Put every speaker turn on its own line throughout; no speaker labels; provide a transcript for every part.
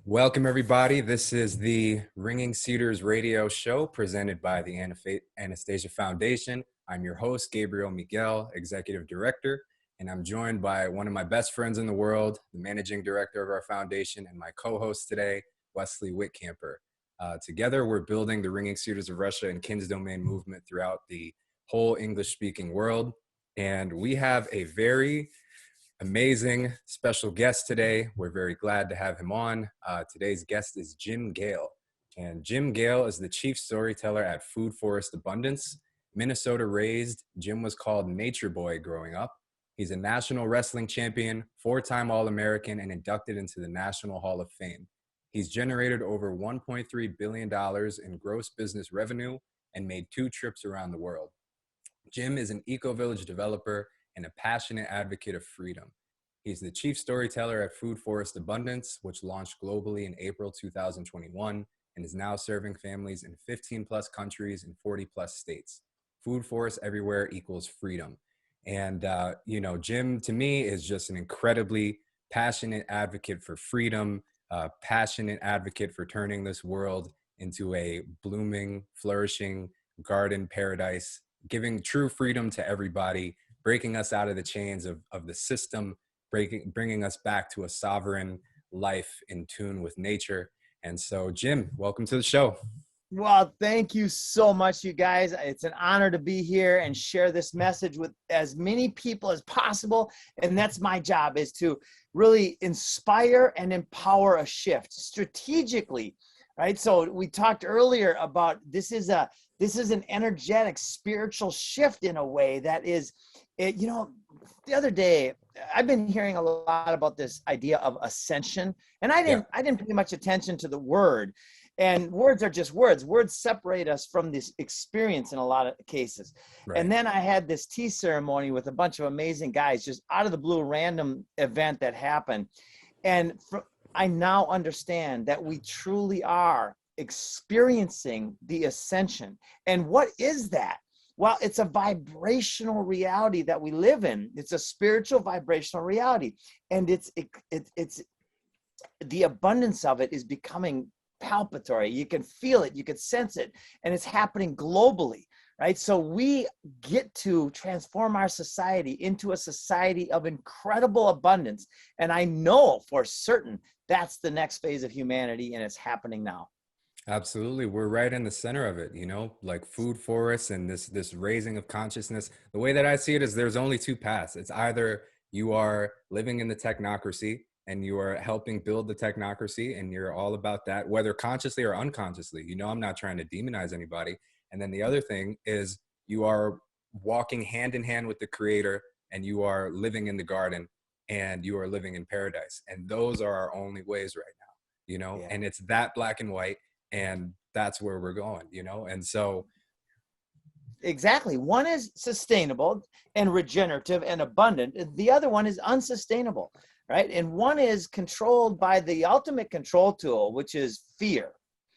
Welcome, everybody. This is the Ringing Cedars radio show presented by the Anastasia Foundation. I'm your host, Gabriel Miguel, Executive Director, and I'm joined by one of my best friends in the world, the Managing Director of our foundation, and my co-host today, Wesley Whitcamper. Together, we're building the Ringing Cedars of Russia and Kin's Domain movement throughout the whole English-speaking world. And we have a very amazing special guest today. We're very glad to have him on. Today's guest is Jim Gale. And Jim Gale is the chief storyteller at Food Forest Abundance. Minnesota raised, Jim was called Nature Boy growing up. He's a national wrestling champion, 4-time All-American, and inducted into the National Hall of Fame. He's generated over $1.3 billion in gross business revenue and made 2 trips around the world. Jim is an eco-village developer and a passionate advocate of freedom. He's the chief storyteller at Food Forest Abundance, which launched globally in April 2021 and is now serving families in 15 plus countries and 40 plus states. Food Forest everywhere equals freedom. And, Jim to me is just an incredibly passionate advocate for freedom, passionate advocate for turning this world into a blooming, flourishing garden paradise, giving true freedom to everybody, breaking us out of the chains of the system, bringing us back to a sovereign life in tune with nature. And so, Jim, welcome to the show.
Well, thank you so much, you guys. It's an honor to be here and share this message with as many people as possible. And that's my job, is to really inspire and empower a shift strategically, right? So we talked earlier about this is an energetic spiritual shift in a way that is, the other day I've been hearing a lot about this idea of ascension, and I didn't pay much attention to the word. And words are just words. Words separate us from this experience in a lot of cases. Right. And then I had this tea ceremony with a bunch of amazing guys, just out of the blue, random event that happened. And I now understand that we truly are experiencing the ascension. And what is that? Well, it's a vibrational reality that we live in. It's a spiritual vibrational reality. And it's the abundance of it is becoming palpatory. You can feel it, you can sense it, and it's happening globally, right? So we get to transform our society into a society of incredible abundance. And I know for certain that's the next phase of humanity, and it's happening now.
Absolutely. We're right in the center of it, like food forests and this raising of consciousness. The way that I see it is there's only 2 paths. It's either you are living in the technocracy and you are helping build the technocracy and you're all about that, whether consciously or unconsciously. I'm not trying to demonize anybody. And then the other thing is you are walking hand in hand with the creator and you are living in the garden and you are living in paradise. And those are our only ways right now, and it's that black and white. And that's where we're going, and so.
Exactly. One is sustainable and regenerative and abundant. The other one is unsustainable, right? And one is controlled by the ultimate control tool, which is fear.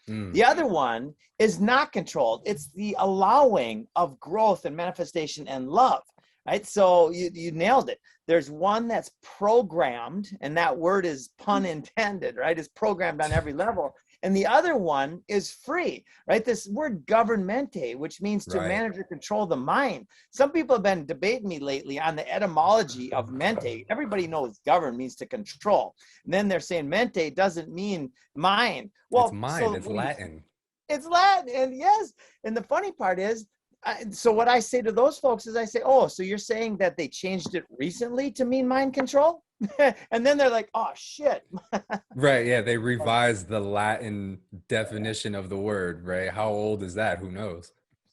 The other one is not controlled. It's the allowing of growth and manifestation and love, right? So you nailed it. There's one that's programmed, and that word is pun intended, right? It's programmed on every level. And the other one is free, right? This word governmente, which means to manage or control the mind. Some people have been debating me lately on the etymology of mente. Everybody knows govern means to control. And then they're saying mente doesn't mean mind. Well,
it's mind, it's Latin.
It's Latin, and yes. And the funny part is, so what I say to those folks is I say, oh, so you're saying that they changed it recently to mean mind control? And then they're like, oh, shit.
Right. Yeah. They revised the Latin definition of the word, right? How old is that? Who knows?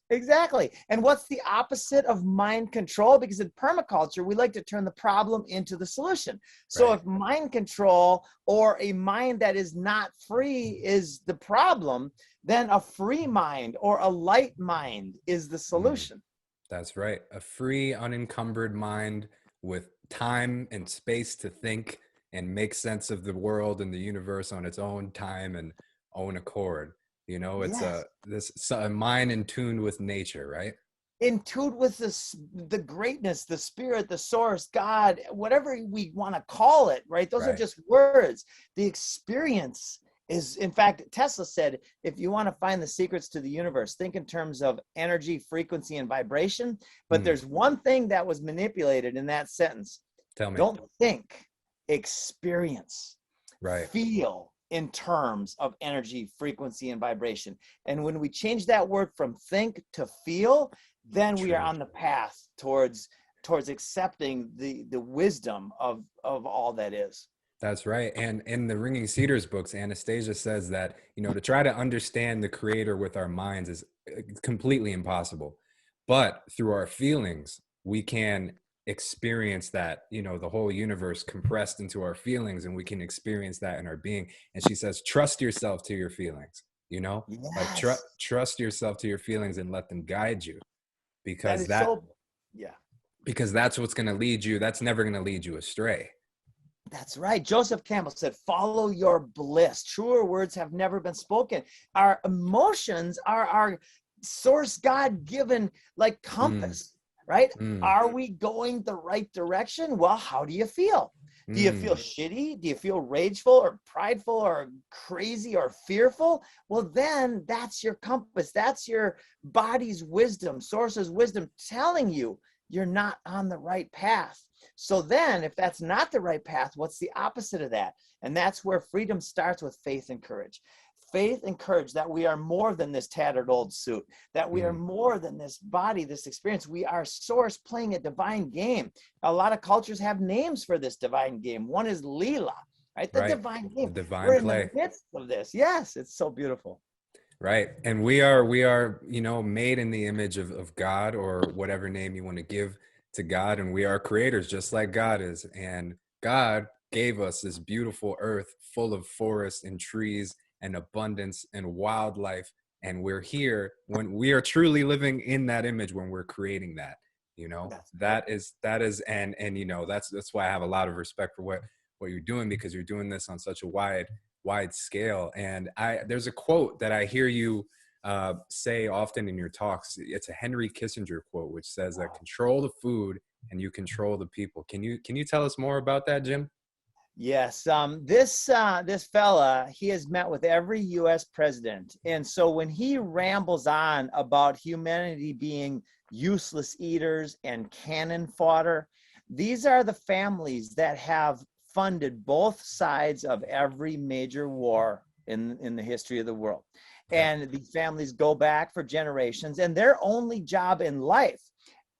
Exactly. And what's the opposite of mind control? Because in permaculture, we like to turn the problem into the solution. So if mind control or a mind that is not free is the problem, then a free mind or a light mind is the solution.
That's right. A free, unencumbered mind with time and space to think and make sense of the world and the universe on its own time and own accord. It's a mind in tune with nature, right?
In tune with the greatness, the spirit, the source, God, whatever we want to call it, right? Those are just words. The experience is, in fact, Tesla said, if you want to find the secrets to the universe, think in terms of energy, frequency, and vibration. But
Hmm.
there's one thing that was manipulated in that sentence.
Tell me.
Don't think, experience,
Right.
feel in terms of energy, frequency, and vibration. And when we change that word from think to feel, then we are
True.
on the path towards accepting the wisdom of all that is.
That's right. And in the Ringing Cedars books, Anastasia says that, to try to understand the creator with our minds is completely impossible. But through our feelings, we can experience that, the whole universe compressed into our feelings, and we can experience that in our being. And she says, trust yourself to your feelings, like
Yes,
trust yourself to your feelings and let them guide you,
that
because
is so, yeah.
that's what's going to lead you. That's never going to lead you astray.
That's right. Joseph Campbell said, follow your bliss. Truer words have never been spoken. Our emotions are our source God given like
Mm,
compass, right?
mm,
Are we going the right direction? Well, how do you feel? Do you feel
mm.
shitty? Do you feel rageful or prideful or crazy or fearful? Well, then that's your compass. That's your body's wisdom, source's wisdom telling you you're not on the right path. So then, if that's not the right path, what's the opposite of that? And that's where freedom starts, with faith and courage. Faith and courage that we are more than this tattered old suit, that we are
Mm.
more than this body, this experience. We are source playing a divine game. A lot of cultures have names for this divine game. One is Leela, right? The
Right.
divine
The
game.
divine
We're in the
play.
midst of this. Yes, it's so beautiful.
Right. And we are, made in the image of God, or whatever name you want to give to God. And we are creators just like God is. And God gave us this beautiful earth full of forests and trees and abundance and wildlife. And we're here when we are truly living in that image, when we're creating that,
That's right.
that is, and that's why I have a lot of respect for what you're doing, because you're doing this on such a wide scale. And there's a quote that I hear you say often in your talks. It's a Henry Kissinger quote, which says that control the food and you control the people. Can you tell us more about that, Jim?
Yes, this fella, he has met with every U.S. president, and so when he rambles on about humanity being useless eaters and cannon fodder, these are the families that have funded both sides of every major war in the history of the world,
Yep.
and these families go back for generations, and their only job in life,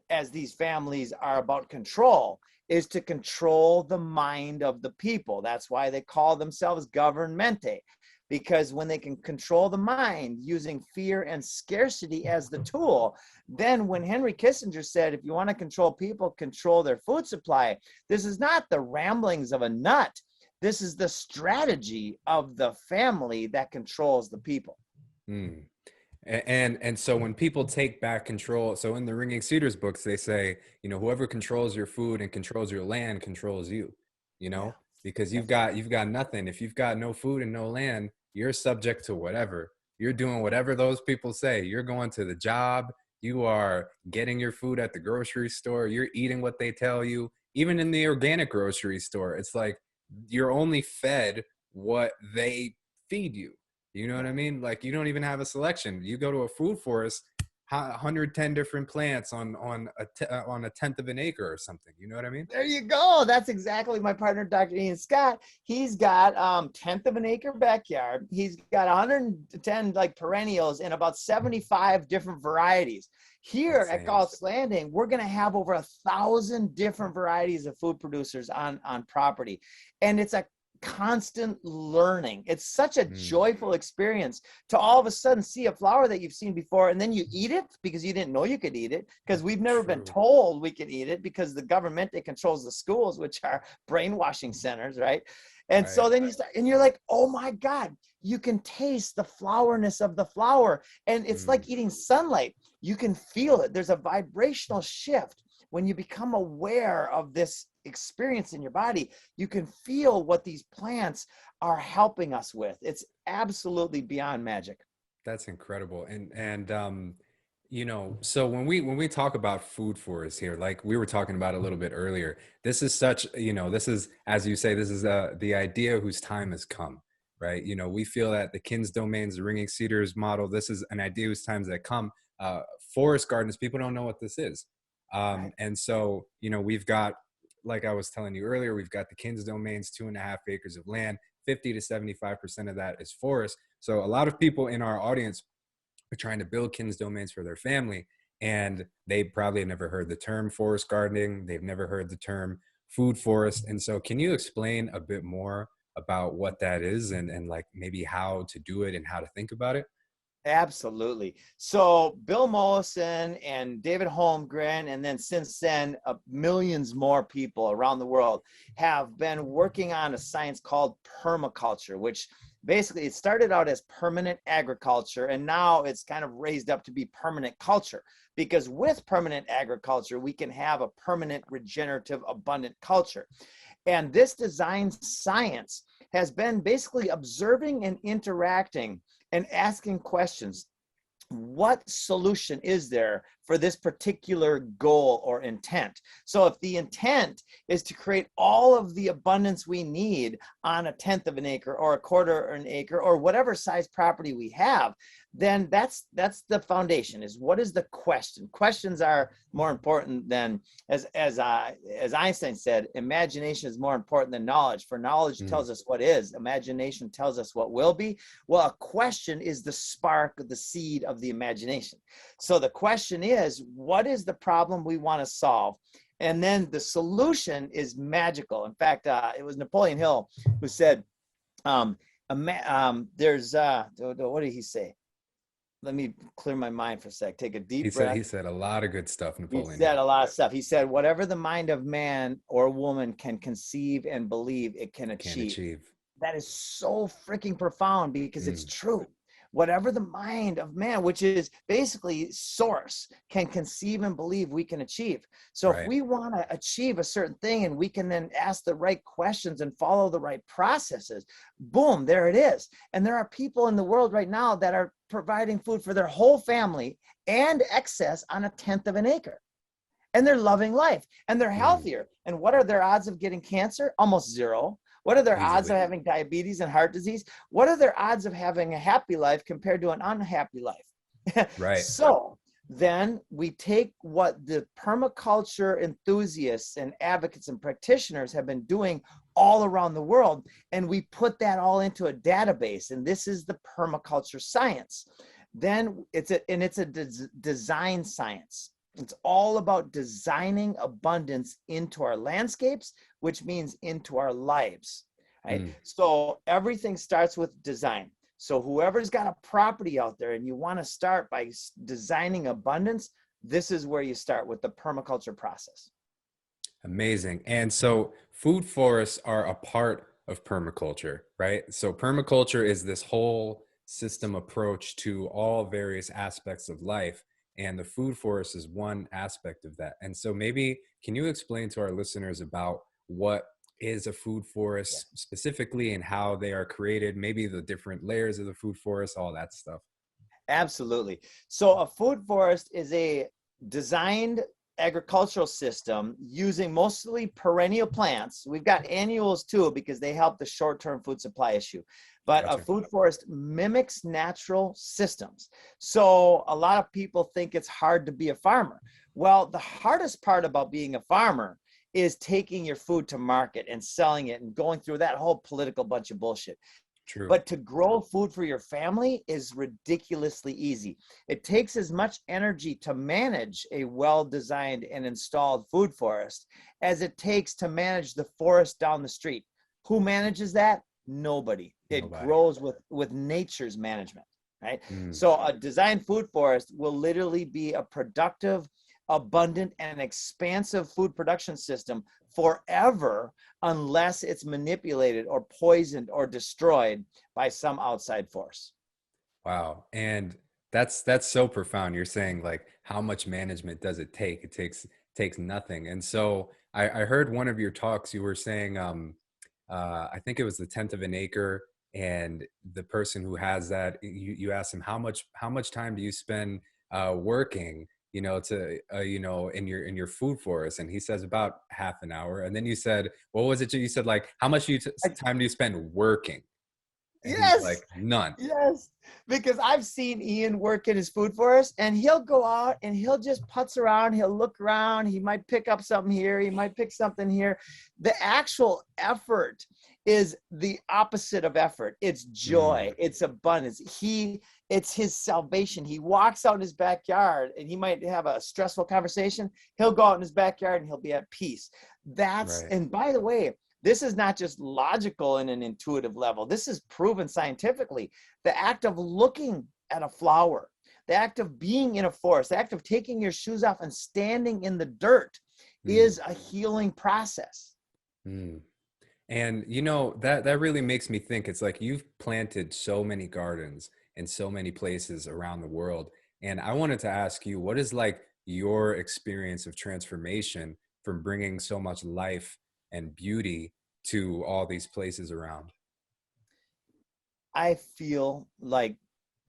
as these families are about control, is to control the mind of the people. That's why they call themselves governmente, because when they can control the mind using fear and scarcity as the tool, then when Henry Kissinger said, if you want to control people, control their food supply, this is not the ramblings of a nut. This is the strategy of the family that controls the people.
Mm. And so when people take back control, so in the Ringing Cedars books, they say, whoever controls your food and controls your land controls you,
Yeah,
because you've
that's right.
got nothing. If you've got no food and no land, you're subject to whatever. You're doing whatever those people say. You're going to the job. You are getting your food at the grocery store. You're eating what they tell you. Even in the organic grocery store, it's like you're only fed what they feed you. You know what
Yeah.
I mean? Like, you don't even have a selection. You go to a food forest, 110 different plants on a tenth of an acre or something. You know what I mean?
There you go. That's exactly my partner, Dr. Ian Scott. He's got tenth of an acre backyard. He's got 110 like perennials and about 75 different varieties. Here at
Insane.
Gulf's Landing, we're going to have over 1,000 different varieties of food producers on property, and it's a constant learning. It's such a
Mm,
joyful experience to all of a sudden see a flower that you've seen before, and then you eat it because you didn't know you could eat it, because we've never been
true.
told we can eat it, because the government, it controls the schools, which are brainwashing centers, right? And
Right.
so then you start and you're like, oh my God, you can taste the flowerness of the flower, and it's
Mm,
like eating sunlight. You can feel it. There's a vibrational shift when you become aware of this experience in your body. You can feel what these plants are helping us with. It's absolutely beyond magic.
that's incredible. So when we talk about food forests here, like we were talking about a little bit earlier, this is such, this is, as you say, this is the idea whose time has come. right? We feel that the Kins domains, the ringing cedars model, this is an idea whose times that come. Forest gardens, people don't know what this is.
Right.
And so, we've got, like I was telling you earlier, we've got the Kins domains, 2.5 acres of land, 50 to 75% of that is forest. So a lot of people in our audience are trying to build Kins domains for their family, and they probably have never heard the term forest gardening. They've never heard the term food forest. And so can you explain a bit more about what that is, and like maybe how to do it and how to think about it?
Absolutely. So Bill Mollison and David Holmgren, and then since then, millions more people around the world have been working on a science called permaculture, which basically it started out as permanent agriculture, and now it's kind of raised up to be permanent culture. Because with permanent agriculture, we can have a permanent, regenerative, abundant culture. And this design science has been basically observing and interacting and asking questions. What solution is there for this particular goal or intent? So if the intent is to create all of the abundance we need on 1/10 of an acre or 1/4 of an acre or whatever size property we have, then that's the foundation. Is what is the question? Questions are more important than, as Einstein said, imagination is more important than knowledge. For knowledge tells us what is, imagination tells us what will be. Well, a question is the spark, the seed of the imagination. So the question is, what is the problem we want to solve? And then the solution is magical. In fact, it was Napoleon Hill who said, there's, what did he say? Let me clear my mind for a sec. Take a deep breath.
He said a lot of good stuff,
He
Napoleon
said
Hill.
a lot of stuff. He said, whatever the mind of man or woman can conceive and believe, it can
Can
achieve.
achieve.
That is so freaking profound because it's
Mm.
true. Whatever the mind of man, which is basically source, can conceive and believe, we can achieve. So if
Right.
we want to achieve a certain thing and we can then ask the right questions and follow the right processes, boom, there it is. And there are people in the world right now that are providing food for their whole family and excess on 1/10 of an acre. And they're loving life and they're
Mm.
healthier. And what are their odds of getting cancer? Almost zero. What are their odds of
Easily.
having diabetes and heart disease? What are their odds of having a happy life compared to an unhappy life?
Right.
So then we take what the permaculture enthusiasts and advocates and practitioners have been doing all around the world, and we put that all into a database. And this is the permaculture science. Then it's a design science. It's all about designing abundance into our landscapes, which means into our lives, right?
Mm.
So everything starts with design. So whoever's got a property out there and you want to start by designing abundance, this is where you start with the permaculture process.
Amazing. And so food forests are a part of permaculture, right? So permaculture is this whole system approach to all various aspects of life. And the food forest is one aspect of that. And so maybe can you explain to our listeners about what is a food
Yeah.
forest specifically and how they are created, maybe the different layers of the food forest, all that stuff?
Absolutely. So a food forest is a designed agricultural system using mostly perennial plants. We've got annuals too because they help the short-term food supply issue. But a
Gotcha.
food forest mimics natural systems. So a lot of people think it's hard to be a farmer. Well, the hardest part about being a farmer is taking your food to market and selling it and going through that whole political bunch of bullshit.
True.
But to grow food for your family is ridiculously easy. It takes as much energy to manage a well-designed and installed food forest as it takes to manage the forest down the street. Who manages that? Nobody. It
Nobody.
grows with nature's management, right?
Mm.
So a designed food forest will literally be a productive, abundant, and expansive food production system forever unless it's manipulated or poisoned or destroyed by some outside force.
Wow. And that's so profound. You're saying like how much management does it take? It takes nothing. And so I heard one of your talks, you were saying I think it was the 1/10 of an acre, and the person who has that, you asked him how much time do you spend working, to in your food forest, and he says about half an hour. And then you said, what was it you said, like how much time do you spend working? And he's
Yes.
like, none.
Yes, because I've seen Ian work in his food forest, and he'll go out and he'll just putz around. He'll look around. He might pick up something here. He might pick something here. The actual effort is the opposite of effort. It's joy. It's abundance. It's his salvation. He walks out in his backyard, and he might have a stressful conversation. He'll go out in his backyard and he'll be at peace.
Right.
And by the way, this is not just logical in an intuitive level. This is proven scientifically. The act of looking at a flower, the act of being in a forest, the act of taking your shoes off and standing in the dirt is a healing process.
Mm. And you know, that really makes me think. It's like you've planted so many gardens in so many places around the world. And I wanted to ask you, what is like your experience of transformation from bringing so much life and beauty to all these places around?
I feel like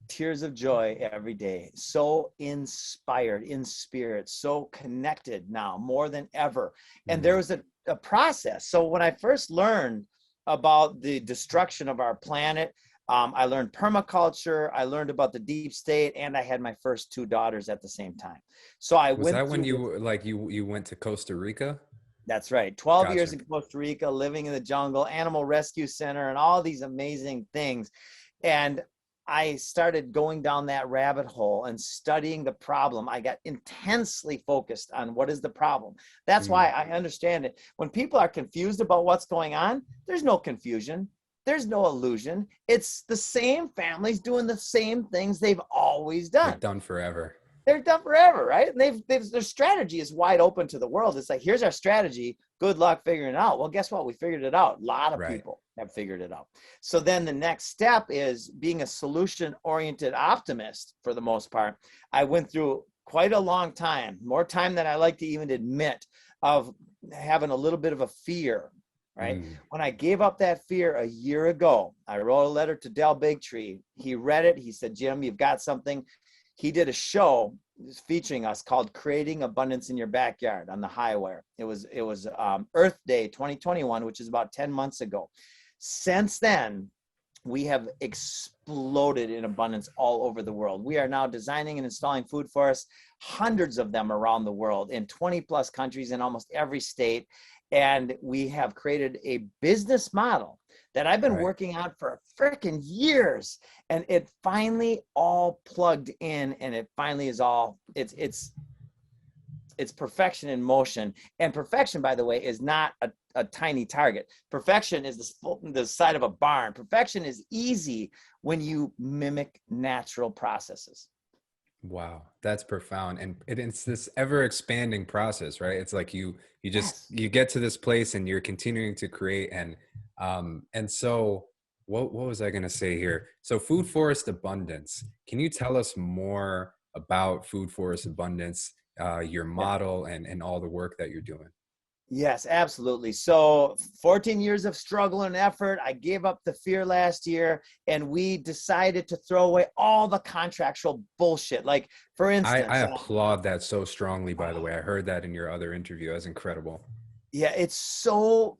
tears of joy every day, so inspired in spirit, so connected now more than ever. And there was a process. So when I first learned about the destruction of our planet, I learned permaculture, I learned about the deep state, and I had my first two daughters at the same time. So I
Was
went
that when
through
you like you went to Costa Rica?
That's right. 12 years
Gotcha.
in Costa Rica, living in the jungle, animal rescue center, and all these amazing things. And I started going down that rabbit hole and studying the problem. I got intensely focused on what is the problem. That's why I understand it. When people are confused about what's going on, there's no confusion. There's no illusion. It's the same families doing the same things they've always done.
Like done forever.
They're done forever, right? And their strategy is wide open to the world. It's like, here's our strategy. Good luck figuring it out. Well, guess what? We figured it out. A lot of people have figured it out. So then the next step is being a solution-oriented optimist for the most part. I went through quite a long time, more time than I like to even admit, of having a little bit of a fear, right? When I gave up that fear a year ago, I wrote a letter to Del Bigtree. He read it. He said, Jim, you've got something. He did a show featuring us called Creating Abundance in Your Backyard on the highway. It was Earth Day 2021, which is about 10 months ago. Since then, we have exploded in abundance all over the world. We are now designing and installing food forests, hundreds of them around the world in 20 plus countries in almost every state. And we have created a business model that I've been working on for freaking years. And it finally all plugged in, and it finally is all, it's perfection in motion. And perfection, by the way, is not a tiny target. Perfection is the side of a barn. Perfection is easy when you mimic natural processes.
Wow, that's profound. And it's this ever expanding process, right? It's like you get to this place and you're continuing to create. And so what was I going to say here? So food forest abundance, can you tell us more about food forest abundance, your model and all the work that you're doing?
Yes, absolutely. So 14 years of struggle and effort. I gave up the fear last year, and we decided to throw away all the contractual bullshit. Like, for instance,
I applaud that so strongly, by the way. I heard that in your other interview. That's incredible.
Yeah, it's so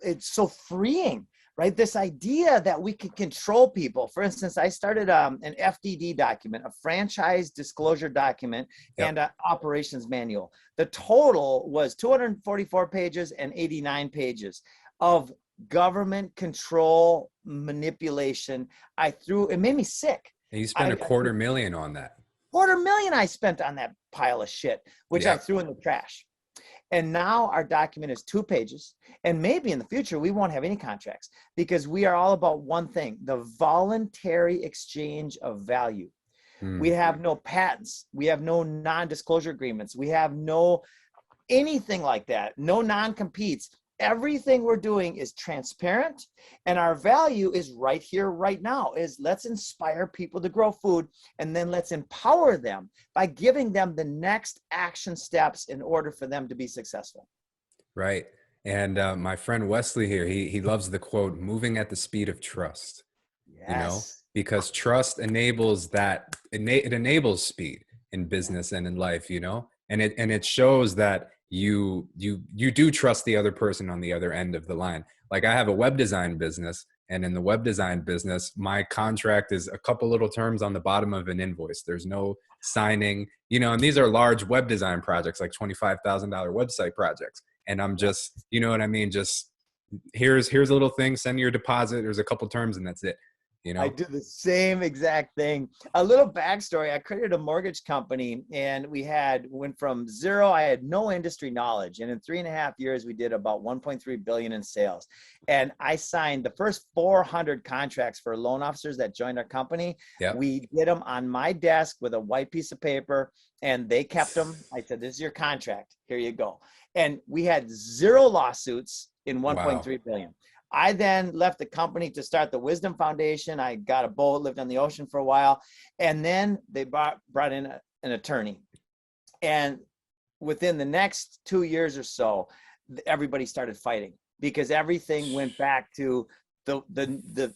freeing, right? This idea that we can control people. For instance, I started an FDD document, a franchise disclosure document, and an operations manual. The total was 244 pages and 89 pages of government control manipulation. It made me sick.
And you spent $250,000 on that.
$250,000 I spent on that pile of shit, which I threw in the trash. And now our document is 2 pages. And maybe in the future, we won't have any contracts, because we are all about one thing: the voluntary exchange of value. We have no patents. We have no non-disclosure agreements. We have no anything like that. No non-competes. Everything we're doing is transparent, and our value is right here, right now, is let's inspire people to grow food, and then let's empower them by giving them the next action steps in order for them to be successful.
Right. And my friend Wesley here, he loves the quote, moving at the speed of trust.
Yes.
You know, because trust enables that, it enables speed in business and in life, you know, and it shows that you do trust the other person on the other end of the line. Like, I have a web design business, And in the web design business, my contract is a couple little terms on the bottom of an invoice. There's no signing, you know, and these are large web design projects, like $25,000 website projects. And I'm just, you know what I mean? Just here's a little thing, send your deposit. There's a couple terms and that's it. You
I
know?
do the same exact thing. A little backstory. I created a mortgage company and went from zero. I had no industry knowledge. And in 3.5 years, we did about 1.3 billion in sales. And I signed the first 400 contracts for loan officers that joined our company.
Yep.
We did them on my desk with a white piece of paper and they kept them. I said, this is your contract. Here you go. And we had 0 lawsuits in 1.3 billion. I then left the company to start the Wisdom Foundation. I got a boat, lived on the ocean for a while. And then they brought in an attorney. And within the next 2 years or so, everybody started fighting because everything went back to the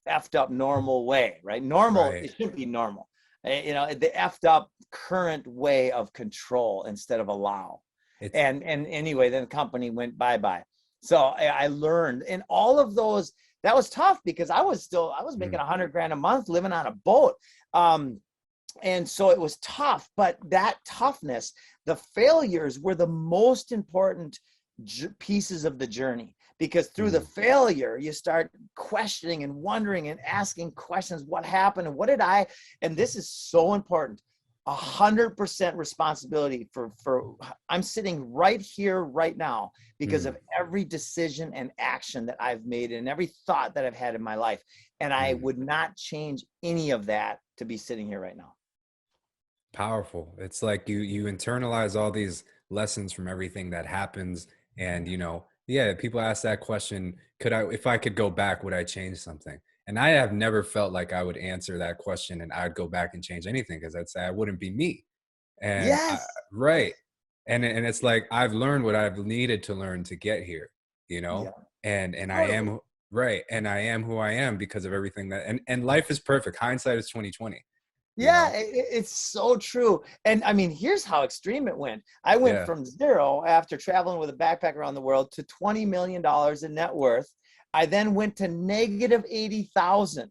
effed up normal way, right? Normal, right. It shouldn't be normal. You know, the effed up current way of control instead of allow. And anyway, then the company went bye-bye. So I learned, and all of those, that was tough because I was making $100,000 a month living on a boat. And so it was tough, but that toughness, the failures were the most important pieces of the journey, because through the failure, you start questioning and wondering and asking questions. What happened? And and this is so important. 100% responsibility for I'm sitting right here right now because of every decision and action that I've made and every thought that I've had in my life. And I would not change any of that to be sitting here right now.
Powerful. It's like you internalize all these lessons from everything that happens. And, you know, yeah, people ask that question, if I could go back, would I change something? And I have never felt like I would answer that question and I'd go back and change anything, because I'd say I wouldn't be me. And right. And it's like, I've learned what I've needed to learn to get here, you know, and I am right. And I am who I am because of everything and life is perfect. Hindsight is 2020.
Yeah, it's so true. And I mean, here's how extreme it went. I went from 0 after traveling with a backpack around the world to $20 million in net worth. I then went to negative 80,000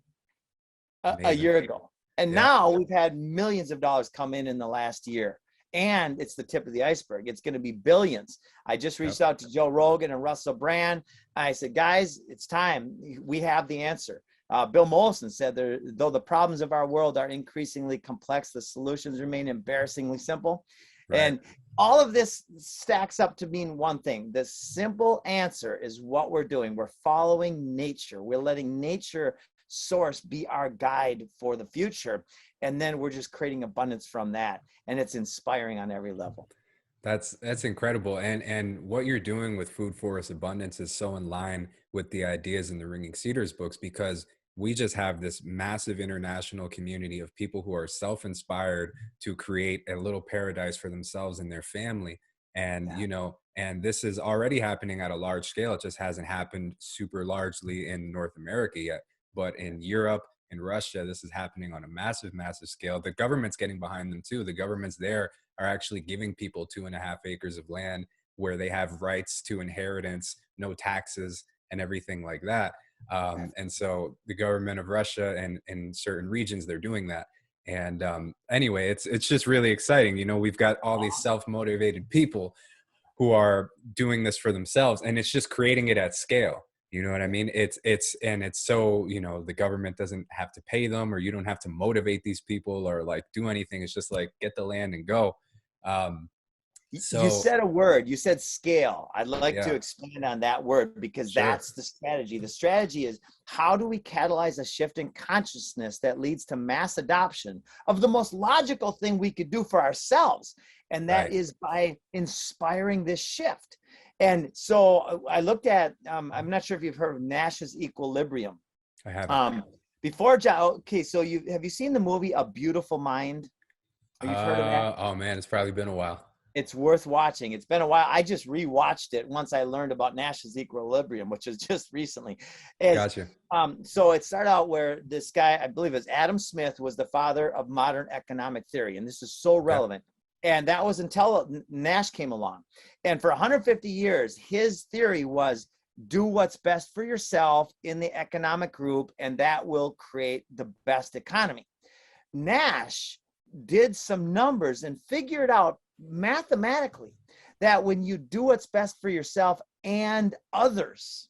a year ago. And now we've had millions of dollars come in the last year. And it's the tip of the iceberg. It's going to be billions. I just reached out to Joe Rogan and Russell Brand. I said, guys, it's time. We have the answer. Bill Mollison said, though the problems of our world are increasingly complex, the solutions remain embarrassingly simple. Right. And all of this stacks up to mean one thing. The simple answer is what we're doing. We're following nature. We're letting nature source be our guide for the future. And then we're just creating abundance from that. And it's inspiring on every level.
That's incredible. And what you're doing with Food Forest Abundance is so in line with the ideas in the Ringing Cedars books, because we just have this massive international community of people who are self-inspired to create a little paradise for themselves and their family. And, you know, and this is already happening at a large scale. It just hasn't happened super largely in North America yet, but in Europe, in Russia, this is happening on a massive, massive scale. The government's getting behind them too. The governments there are actually giving people 2.5 acres of land where they have rights to inheritance, no taxes, and everything like that. And so the government of Russia and in certain regions, they're doing that. And anyway, it's just really exciting. You know, we've got all these self-motivated people who are doing this for themselves, and it's just creating it at scale. You know what I mean? It's so, you know, the government doesn't have to pay them, or you don't have to motivate these people or like do anything. It's just like, get the land and go.
So you said a word, you said scale. I'd like to expand on that word, because that's the strategy. The strategy is, how do we catalyze a shift in consciousness that leads to mass adoption of the most logical thing we could do for ourselves? And that is by inspiring this shift. And so I looked at, I'm not sure if you've heard of Nash's equilibrium.
I haven't.
Okay, so have you seen the movie A Beautiful Mind? Have you heard of that?
Oh man, it's probably been a while.
It's worth watching. It's been a while. I just rewatched it once I learned about Nash's equilibrium, which is just recently.
Gotcha.
So it started out where this guy, I believe it's Adam Smith, was the father of modern economic theory. And this is so relevant. And that was until Nash came along. And for 150 years, his theory was do what's best for yourself in the economic group, and that will create the best economy. Nash did some numbers and figured out mathematically that when you do what's best for yourself and others,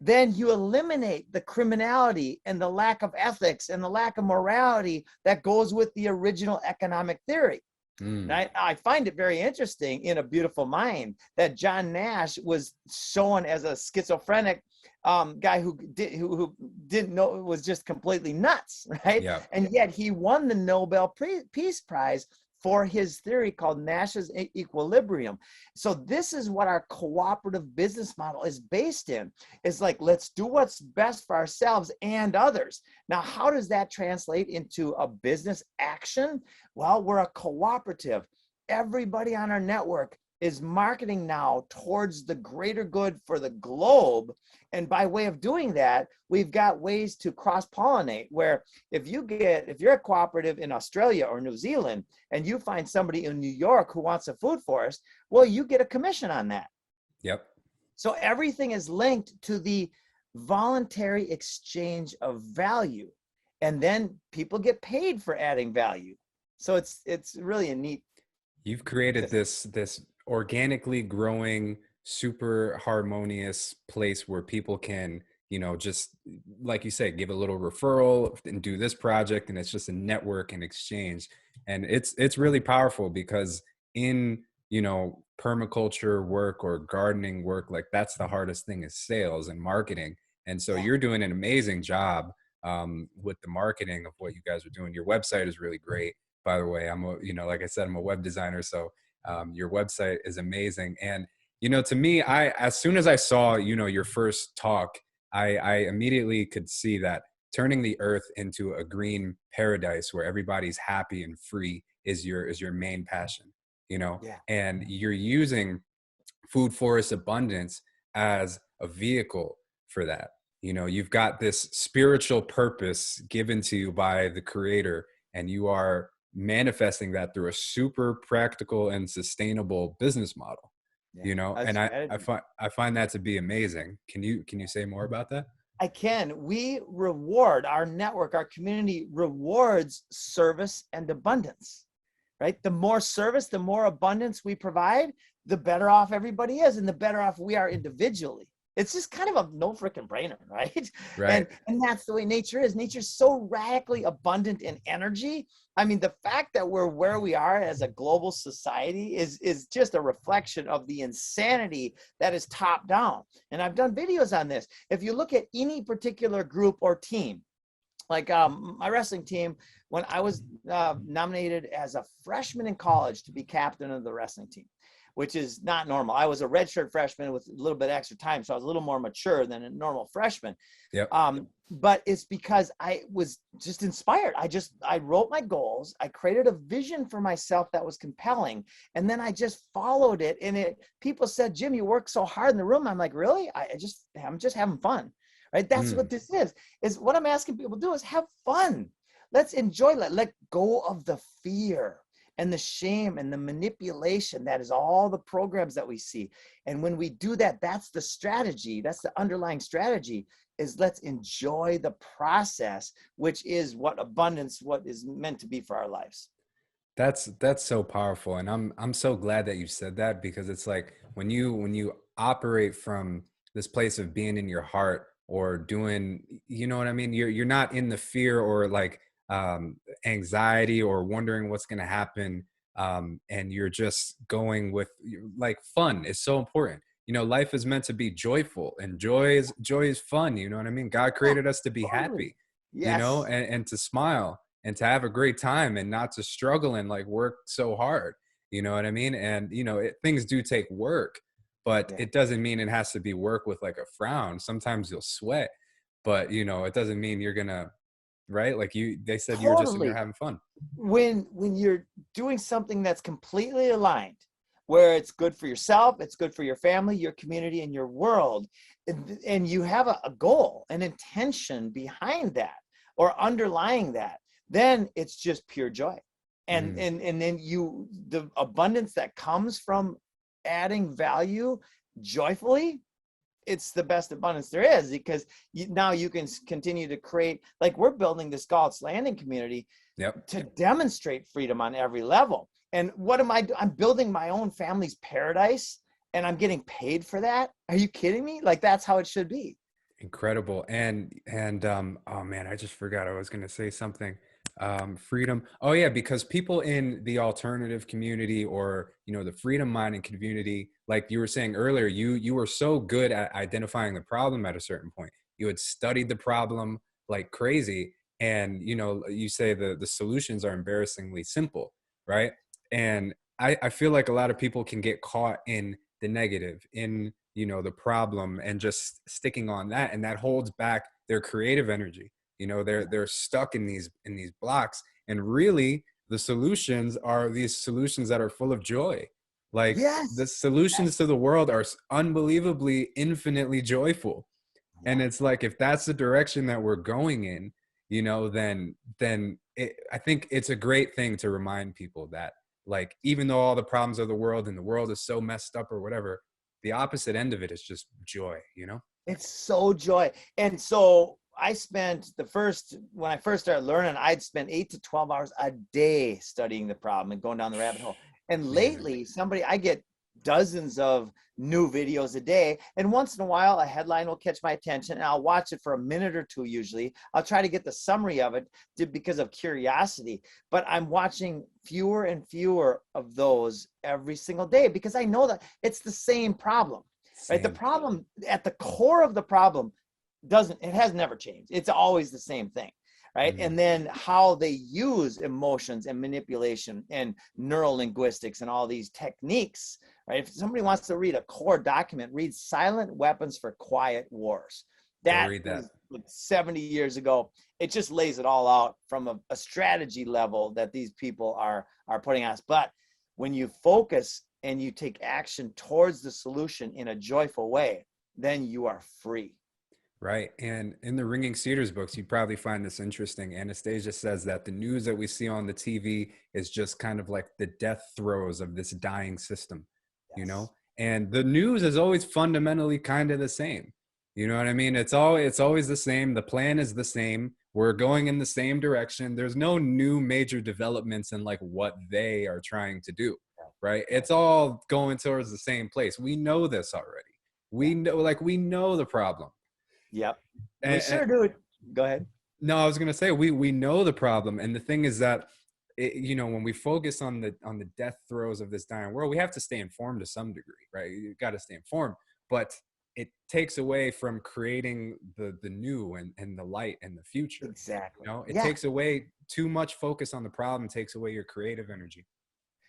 then you eliminate the criminality and the lack of ethics and the lack of morality that goes with the original economic theory. And I find it very interesting in A Beautiful Mind that John Nash was shown as a schizophrenic guy who didn't know, was just completely nuts, right?
Yeah.
And yet he won the Nobel Peace Prize for his theory called Nash's equilibrium. So this is what our cooperative business model is based in. It's like, let's do what's best for ourselves and others. Now, how does that translate into a business action? Well, we're a cooperative. Everybody on our network is marketing now towards the greater good for the globe. And by way of doing that, we've got ways to cross-pollinate, where if you're a cooperative in Australia or New Zealand and you find somebody in New York who wants a food forest, well, you get a commission on that.
Yep.
So everything is linked to the voluntary exchange of value. And then people get paid for adding value. So it's really a neat.
You've created this organically growing, super harmonious place where people can, just like you said, give a little referral and do this project, and it's just a network and exchange. And it's really powerful, because in, permaculture work or gardening work, like that's the hardest thing, is sales and marketing. And so you're doing an amazing job with the marketing of what you guys are doing. Your website is really great, by the way. Like I said, I'm a web designer, so your website is amazing. And, to me, as soon as I saw, your first talk, I immediately could see that turning the earth into a green paradise where everybody's happy and free is your main passion, and you're using food forest abundance as a vehicle for that. You've got this spiritual purpose given to you by the creator, and you are manifesting that through a super practical and sustainable business model. And I find that to be amazing. Can you say more about that?
I can. We reward our network, our community rewards service and abundance, right? The more service, the more abundance we provide, the better off everybody is, and the better off we are individually. It's just kind of a no freaking brainer, right?
Right.
And that's the way nature is. Nature's so radically abundant in energy. I mean, the fact that we're where we are as a global society is just a reflection of the insanity that is top down. And I've done videos on this. If you look at any particular group or team, like my wrestling team, when I was nominated as a freshman in college to be captain of the wrestling team, which is not normal. I was a redshirt freshman with a little bit extra time, so I was a little more mature than a normal freshman.
Yep.
But it's because I was just inspired. I wrote my goals. I created a vision for myself that was compelling, and then I just followed it. And people said, "Jim, you work so hard in the room." I'm like, "Really? I'm just having fun." Right? That's what this is what I'm asking people to do, is have fun. Let's enjoy, let go of the fear and the shame and the manipulation that is all the programs that we see. And when we do that, that's the strategy. That's the underlying strategy, is let's enjoy the process, which is what is meant to be for our lives.
That's so powerful. And I'm so glad that you said that, because it's like when you operate from this place of being in your heart or doing, you know what I mean? You're not in the fear or like anxiety or wondering what's going to happen. And you're just going with, like, fun is so important. Life is meant to be joyful, and joy is fun. You know what I mean? God created us to be happy,
Yes.
and to smile and to have a great time, and not to struggle and like work so hard. You know what I mean? And, things do take work, but it doesn't mean it has to be work with like a frown. Sometimes you'll sweat, but it doesn't mean you're going to, right? Like they said, you're just you're having fun.
When you're doing something that's completely aligned, where it's good for yourself, it's good for your family, your community, and your world, and you have a goal, an intention behind that or underlying that, then it's just pure joy. And then the abundance that comes from adding value joyfully it's the best abundance there is, because now you can continue to create, like we're building this Galt's Landing community
Yep.
to demonstrate freedom on every level. And what am I doing? I'm building my own family's paradise, and I'm getting paid for that. Are you kidding me? Like, that's how it should be.
Incredible. And oh man, I just forgot I was going to say something. Freedom. Oh yeah, because people in the alternative community, or the freedom minded community, like you were saying earlier, you were so good at identifying the problem at a certain point. You had studied the problem like crazy, and you say the solutions are embarrassingly simple, right? And I feel like a lot of people can get caught in the negative, in the problem, and just sticking on that, and that holds back their creative energy. They're stuck in these blocks, and really the solutions are these solutions that are full of joy. Like the
Yes.
solutions to the world are unbelievably infinitely joyful. And it's like, if that's the direction that we're going in, I think it's a great thing to remind people that, like, even though all the problems of the world and the world is so messed up or whatever, the opposite end of it is just joy.
It's so joy. And so I spent when I first started learning, I'd spend 8 to 12 hours a day studying the problem and going down the rabbit hole. And
Amazing.
lately, I get dozens of new videos a day. And once in a while, a headline will catch my attention, and I'll watch it for a minute or two. Usually I'll try to get the summary of it because of curiosity, but I'm watching fewer and fewer of those every single day, because I know that it's the same problem. Right? The
Same.
problem at the core of the problem has never changed. It's always the same thing. Right.
Mm,
And then how they use emotions and manipulation and neural linguistics and all these techniques. Right. If somebody wants to read a core document, read Silent Weapons for Quiet Wars.
go
That
read that.
was like 70 years ago. It just lays it all out from a strategy level that these people are putting on us. But when you focus and you take action towards the solution in a joyful way, then you are free.
Right. And in the Ringing Cedars books, you probably find this interesting. Anastasia says that the news that we see on the TV is just kind of like the death throes of this dying system, you
Yes.
know? And the news is always fundamentally kind of the same. You know what I mean? It's always the same. The plan is the same. We're going in the same direction. There's no new major developments in like what they are trying to do, right? It's all going towards the same place. We know this already.
Yeah.
We know the problem.
Yep. We
And,
sure do. Go ahead.
no, I was gonna say we know the problem, and the thing is that when we focus on the death throes of this dying world, we have to stay informed to some degree, right? You got to stay informed, but it takes away from creating the new and the light and the future.
Exactly.
It
Yeah.
takes away too much focus on the problem, takes away your creative energy.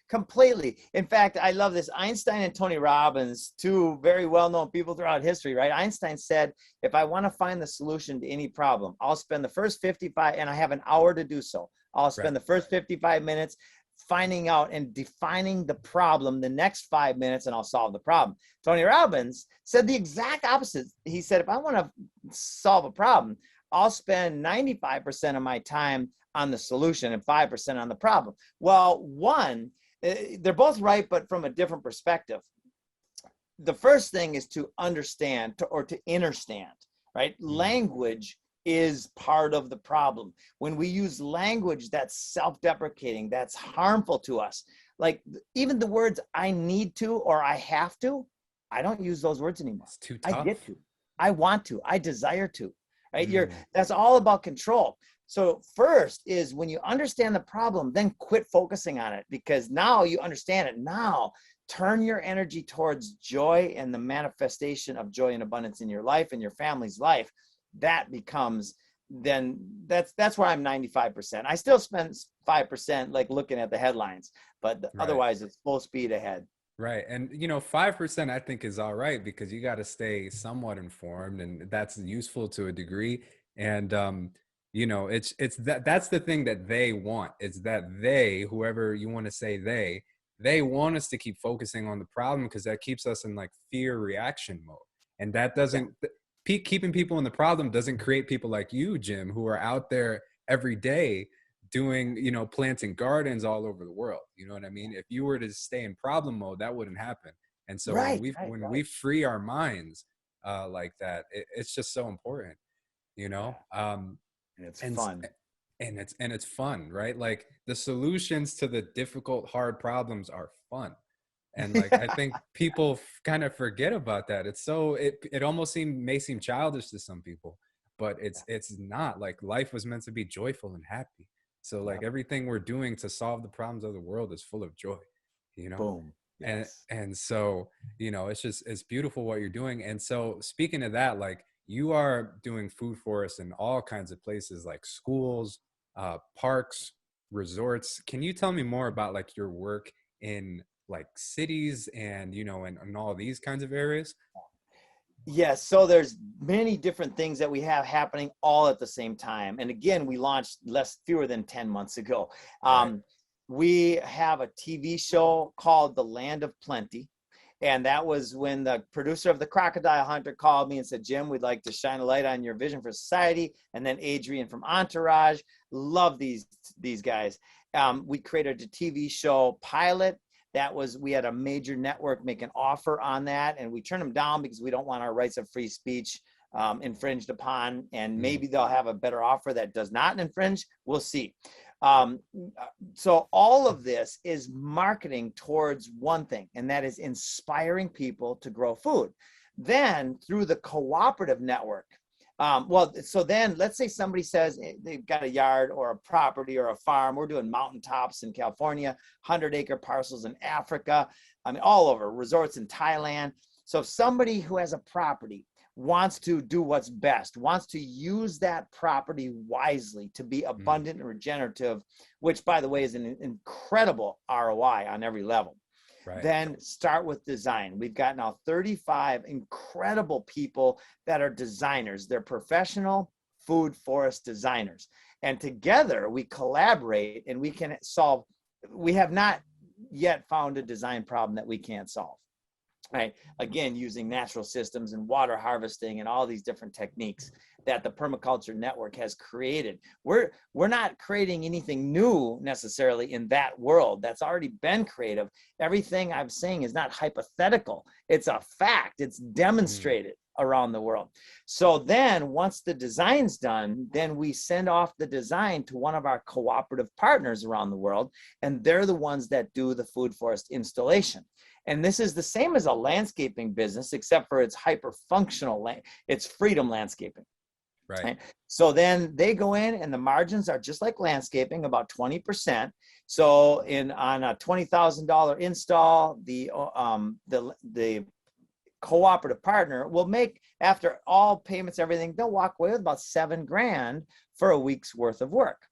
Completely. In fact, I love this. Einstein and Tony Robbins, two very well-known people throughout history, right? Einstein said, if I want to find the solution to any problem, I'll spend the first 55, and I have an hour to do so. I'll
Right.
spend the first 55 minutes finding out and defining the problem, the next 5 minutes, and I'll solve the problem. Tony Robbins said the exact opposite. He said, if I want to solve a problem, I'll spend 95% of my time on the solution and 5% on the problem. Well, they're both right, but from a different perspective. The first thing is to understand or to understand, right? Language is part of the problem. When we use language that's self-deprecating, that's harmful to us, like even the words I need to or I have to, I don't use those words anymore.
It's too
I
tough.
get to, I want to, I desire to, right?
Mm.
That's all about control. So first is when you understand the problem, then quit focusing on it, because now you understand it. Now turn your energy towards joy and the manifestation of joy and abundance in your life and your family's life. That becomes, then that's where I'm 95%. I still spend 5% like looking at the headlines, but
Right.
otherwise it's full speed ahead.
Right. And 5% I think is all right, because you got to stay somewhat informed, and that's useful to a degree. And it's that's the thing that they want. It's that whoever you want to say, they want us to keep focusing on the problem, because that keeps us in like fear reaction mode. And that doesn't keeping people in the problem doesn't create people like you, Jim, who are out there every day doing, planting gardens all over the world. You know what I mean? If you were to stay in problem mode, that wouldn't happen. And so when we free our minds, like that. It's just so important, you
Yeah.
know.
And it's
And
fun.
and it's fun, right? Like the solutions to the difficult, hard problems are fun. And like I think people kind of forget about that. It's so it almost may seem childish to some people, but it's not. Like life was meant to be joyful and happy. So like
Yep.
everything we're doing to solve the problems of the world is full of joy, you know?
Boom. Yes.
And so, you know, it's beautiful what you're doing. And so speaking of that, like you are doing food forests in all kinds of places like schools, parks, resorts. Can you tell me more about like your work in like cities and, you know, and all these kinds of areas?
Yes, so there's many different things that we have happening all at the same time. And again, we launched fewer than 10 months ago.
Right.
We have a TV show called The Land of Plenty. And that was when the producer of The Crocodile Hunter called me and said, Jim, we'd like to shine a light on your vision for society. And then Adrian from Entourage, love these guys. We created a TV show pilot. We had a major network make an offer on that, and we turned them down because we don't want our rights of free speech infringed upon, and maybe they'll have a better offer that does not infringe. We'll see. So all of this is marketing towards one thing, and that is inspiring people to grow food. Then through the cooperative network, so then let's say somebody says they've got a yard or a property or a farm. We're doing mountaintops in California, 100-acre parcels in Africa, I mean, all over, resorts in Thailand. So if somebody who has a property wants to do what's best, wants to use that property wisely to be abundant and regenerative, which by the way is an incredible ROI on every level.
Right.
Then start with design. We've got now 35 incredible people that are designers. They're professional food forest designers. And together we collaborate and we can solve, we have not yet found a design problem that we can't solve. Right. Again, using natural systems and water harvesting and all these different techniques that the Permaculture Network has created. We're not creating anything new necessarily in that world. That's already been creative. Everything I'm saying is not hypothetical. It's a fact. It's demonstrated around the world. So then once the design's done, then we send off the design to one of our cooperative partners around the world, and they're the ones that do the food forest installation. And this is the same as a landscaping business, except for it's hyper-functional. It's freedom landscaping.
Right.
So then they go in and the margins are just like landscaping, about 20%. So on a $20,000 install, the cooperative partner will make, after all payments, everything, they'll walk away with about $7,000 for a week's worth of work.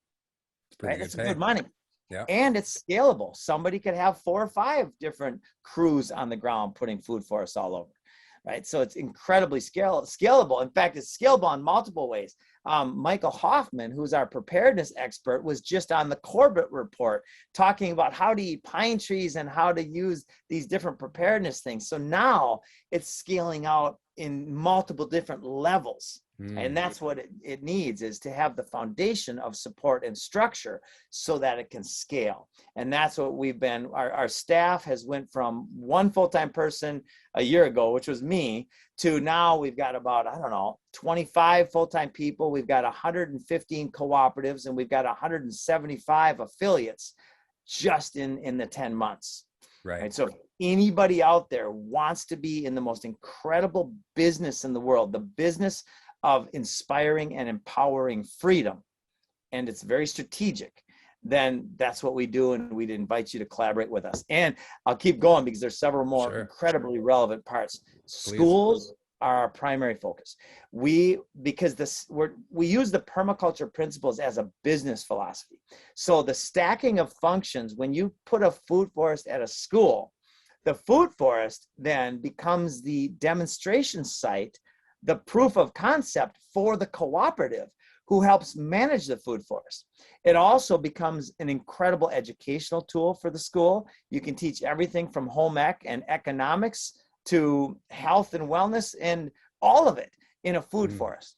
Right? That's good money.
Yeah.
And it's scalable. Somebody could have 4 or 5 different crews on the ground putting food forests all over, right? So it's incredibly scalable. In fact, it's scalable in multiple ways. Michael Hoffman, who's our preparedness expert, was just on the Corbett report talking about how to eat pine trees and how to use these different preparedness things. So now it's scaling out in multiple different levels. And that's what it needs, is to have the foundation of support and structure so that it can scale. And that's what we've been, our staff has went from 1 full-time person a year ago, which was me, to now we've got about, 25 full-time people. We've got 115 cooperatives, and we've got 175 affiliates just in the 10 months. Right. So if anybody out there wants to be in the most incredible business in the world, the business of inspiring and empowering freedom, and it's very strategic, then that's what we do, and we'd invite you to collaborate with us. And I'll keep going because there's several more incredibly relevant parts. Please. Schools are our primary focus. We use the permaculture principles as a business philosophy. So the stacking of functions, when you put a food forest at a school, the food forest then becomes the demonstration site, the proof of concept for the cooperative who helps manage the food forest. It also becomes an incredible educational tool for the school. You can teach everything from home ec and economics to health and wellness and all of it in a food forest.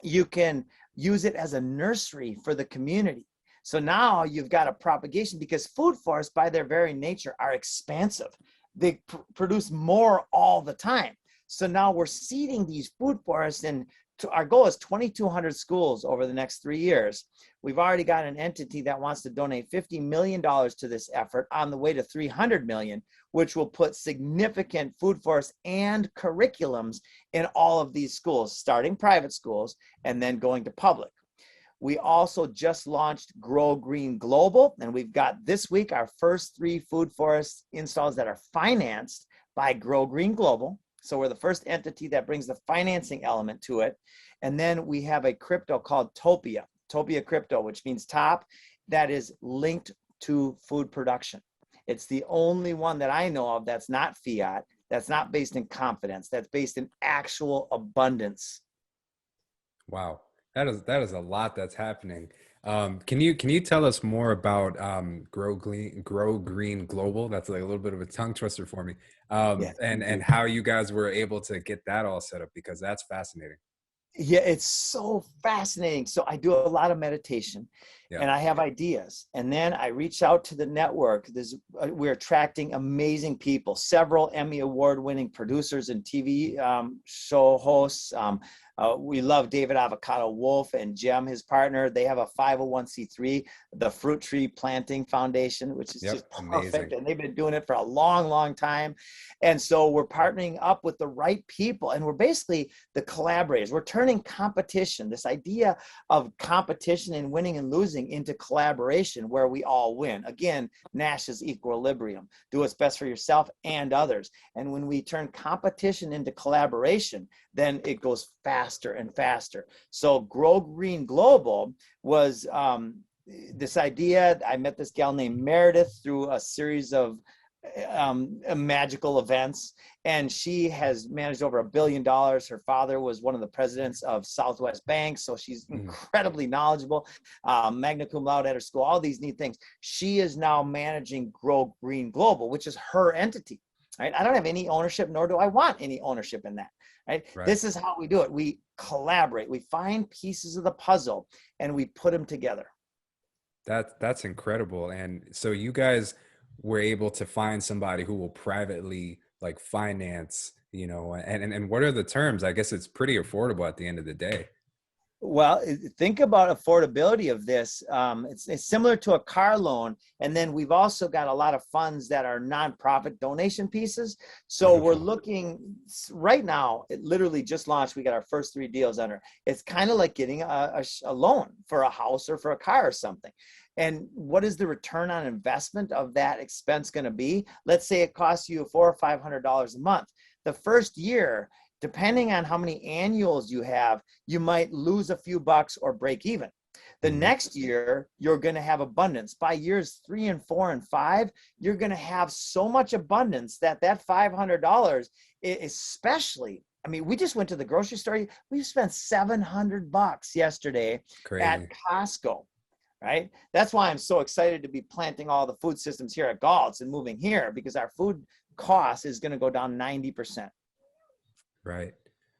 You can use it as a nursery for the community. So now you've got a propagation, because food forests by their very nature are expansive. They produce more all the time. So now we're seeding these food forests, and our goal is 2,200 schools over the next 3 years. We've already got an entity that wants to donate $50 million to this effort, on the way to 300 million, which will put significant food forests and curriculums in all of these schools, starting private schools and then going to public. We also just launched Grow Green Global, and we've got this week our first 3 food forest installs that are financed by Grow Green Global. So we're the first entity that brings the financing element to it. And then we have a crypto called Topia Crypto, which means top, that is linked to food production. It's the only one that I know of that's not fiat, that's not based in confidence, that's based in actual abundance.
Wow. That is a lot that's happening. Can you tell us more about Grow Green Global? That's like a little bit of a tongue twister for me.
Yeah.
And how you guys were able to get that all set up, because that's fascinating.
Yeah, it's so fascinating. So I do a lot of meditation,
Yeah.
and I have ideas. And then I reach out to the network. We're attracting amazing people, several Emmy award-winning producers and TV show hosts. We love David Avocado Wolf and Jem, his partner. They have a 501c3, the Fruit Tree Planting Foundation, which is just perfect.
Amazing.
And they've been doing it for a long, long time. And so we're partnering up with the right people, and we're basically the collaborators. We're turning competition, this idea of competition and winning and losing, into collaboration where we all win. Again, Nash's equilibrium. Do what's best for yourself and others. And when we turn competition into collaboration, then it goes faster and faster. So Grow Green Global was this idea. I met this gal named Meredith through a series of magical events, and she has managed over $1 billion. Her father was one of the presidents of Southwest Bank, so she's incredibly knowledgeable, magna cum laude at her school, all these neat things. She is now managing Grow Green Global, which is her entity. Right? I don't have any ownership, nor do I want any ownership in that. Right? This is how we do it. We collaborate. We find pieces of the puzzle and we put them together.
That's incredible. And so you guys were able to find somebody who will privately like finance, and what are the terms? I guess it's pretty affordable at the end of the day.
Well, think about affordability of this. It's similar to a car loan. And then we've also got a lot of funds that are nonprofit donation pieces. So we're looking right now, it literally just launched. We got our first 3 deals under. It's kind of like getting a loan for a house or for a car or something. And what is the return on investment of that expense going to be? Let's say it costs you $400 or $500 a month. The first year, depending on how many annuals you have, you might lose a few bucks or break even. The next year, you're going to have abundance. By years 3 and 4 and 5, you're going to have so much abundance that $500, especially, I mean, we just went to the grocery store. We spent $700 yesterday at Costco. Right? That's why I'm so excited to be planting all the food systems here at Galt's and moving here, because our food cost is going to go down 90%.
Right.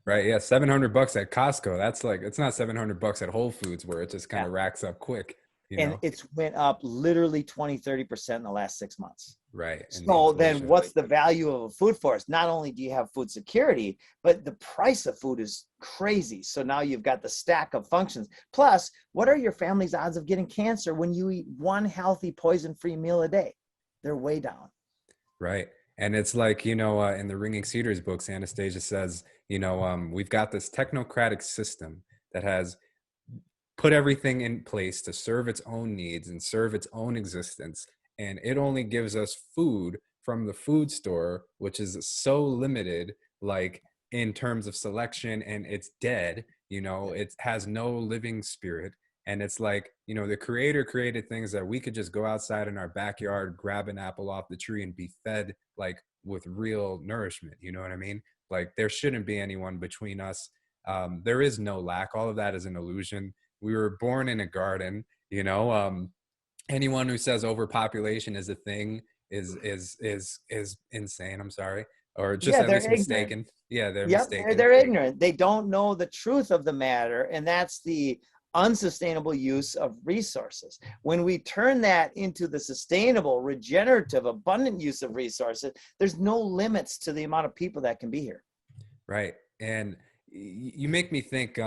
Yeah. $700 at Costco. That's like, it's not $700 at Whole Foods where it just kind of racks up quick.
And it's went up literally 20-30% in the last 6 months.
Right.
So then what's the value of a food forest? Not only do you have food security, but the price of food is crazy. So now you've got the stack of functions. Plus, what are your family's odds of getting cancer when you eat one healthy poison-free meal a day? They're way down.
Right. And it's like, in the Ringing Cedars books, Anastasia says, we've got this technocratic system that has put everything in place to serve its own needs and serve its own existence. And it only gives us food from the food store, which is so limited, like in terms of selection, and it's dead, it has no living spirit. And it's like, the creator created things that we could just go outside in our backyard, grab an apple off the tree and be fed like with real nourishment. You know what I mean? Like there shouldn't be anyone between us. There is no lack. All of that is an illusion. We were born in a garden, anyone who says overpopulation is a thing is insane. I'm sorry. Or just at least mistaken. Yeah, they're mistaken.
They're ignorant. They don't know the truth of the matter. And that's the unsustainable use of resources. When we turn that into the sustainable, regenerative, abundant use of resources, there's no limits to the amount of people that can be here.
Right. And you make me think,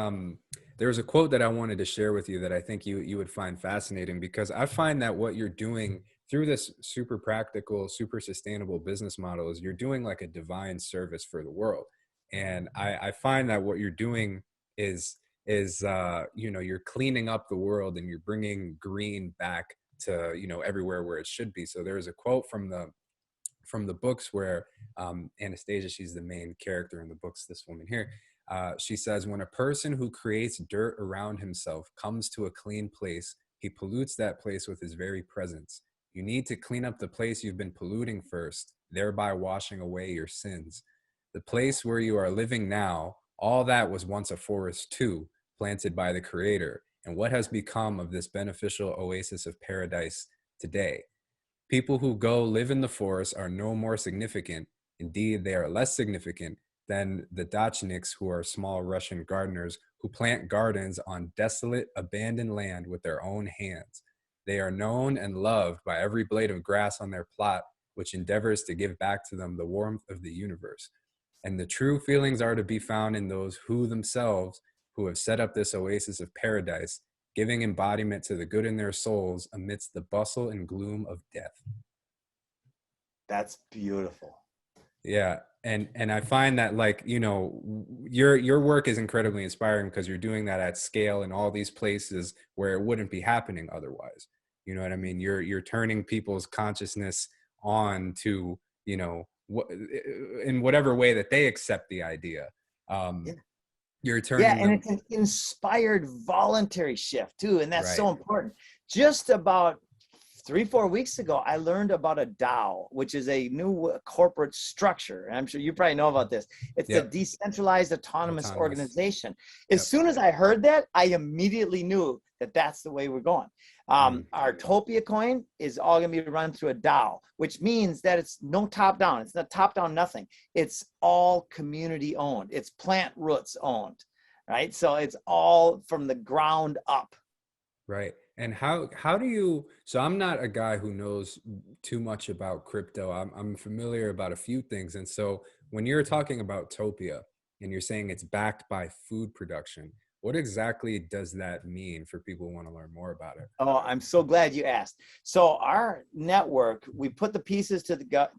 there's a quote that I wanted to share with you that I think you would find fascinating, because I find that what you're doing through this super practical, super sustainable business model is you're doing like a divine service for the world. And I find that what you're doing is you're cleaning up the world and you're bringing green back to, everywhere where it should be. So there's a quote from the books where Anastasia, she's the main character in the books, this woman here, she says, when a person who creates dirt around himself comes to a clean place, he pollutes that place with his very presence. You need to clean up the place you've been polluting first, thereby washing away your sins. The place where you are living now, all that was once a forest too, planted by the Creator. And what has become of this beneficial oasis of paradise today? People who go live in the forest are no more significant. Indeed, they are less significant than the dachniks, who are small Russian gardeners who plant gardens on desolate, abandoned land with their own hands. They are known and loved by every blade of grass on their plot, which endeavors to give back to them the warmth of the universe. And the true feelings are to be found in those who themselves, who have set up this oasis of paradise, giving embodiment to the good in their souls amidst the bustle and gloom of death.
That's beautiful.
Yeah. And I find that, like, your work is incredibly inspiring because you're doing that at scale in all these places where it wouldn't be happening otherwise. You know what I mean? You're turning people's consciousness on to, in whatever way that they accept the idea.
Yeah.
You're
Yeah,
turning
and
them
it's an inspired voluntary shift too, and that's
right.
so important. Just about 3-4 weeks ago, I learned about a DAO, which is a new corporate structure. And I'm sure you probably know about this. It's the
Yep.
decentralized autonomous
Autonomous.
organization. As
Yep.
soon as I heard that, I immediately knew that that's the way we're going. Our Topia coin is all going to be run through a DAO, which means that it's no top down. It's not top down, nothing. It's all community owned. It's plant roots owned, right? So it's all from the ground up.
Right. And how do you, so I'm not a guy who knows too much about crypto. I'm familiar about a few things. And so when you're talking about Topia and you're saying it's backed by food production, what exactly does that mean for people who want to learn more about it?
Oh, I'm so glad you asked. So our network, we put the pieces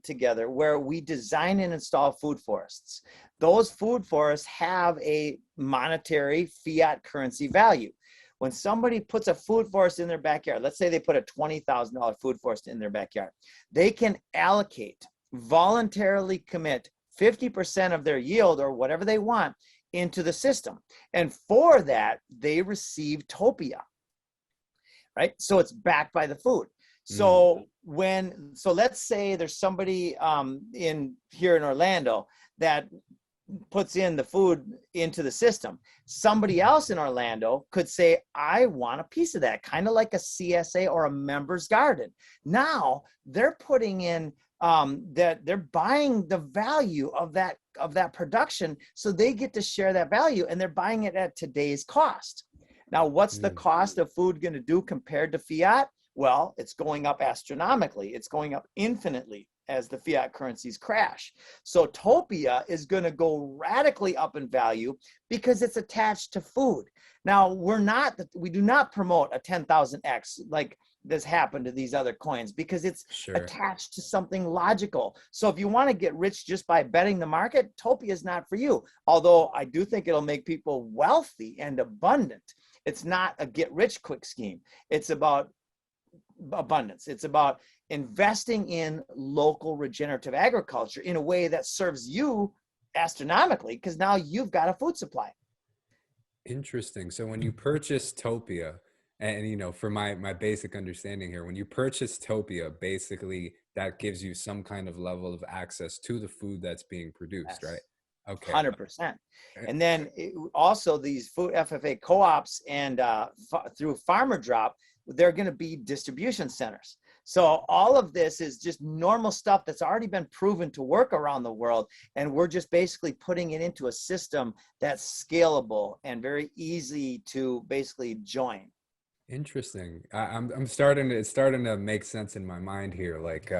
together where we design and install food forests. Those food forests have a monetary fiat currency value. When somebody puts a food forest in their backyard, let's say they put a $20,000 food forest in their backyard, they can allocate, voluntarily commit 50% of their yield or whatever they want into the system. And for that, they receive Topia, right? So it's backed by the food. So let's say there's somebody here in Orlando that puts in the food into the system. Somebody else in Orlando could say, I want a piece of that, kind of like a CSA or a member's garden. Now they're putting in that they're buying the value of that production, so they get to share that value, and they're buying it at today's cost. Now, what's the cost of food going to do compared to fiat? Well, it's going up astronomically. It's going up infinitely as the fiat currencies crash. So Topia is going to go radically up in value because it's attached to food. Now, we do not promote a 10,000x like this happened to these other coins, because it's attached to something logical. So if you want to get rich just by betting the market, Topia is not for you. Although I do think it'll make people wealthy and abundant. It's not a get rich quick scheme. It's about abundance. It's about investing in local regenerative agriculture in a way that serves you astronomically, because now you've got a food supply.
Interesting. So when you purchase Topia, and for my basic understanding here, when you purchase Topia, basically that gives you some kind of level of access to the food that's being produced,
Yes.
right? Okay.
100%. And then also these food FFA co-ops and through Farmer Drop, they're going to be distribution centers. So all of this is just normal stuff that's already been proven to work around the world. And we're just basically putting it into a system that's scalable and very easy to basically join.
Interesting. I'm starting to, it's starting to make sense in my mind here. Like,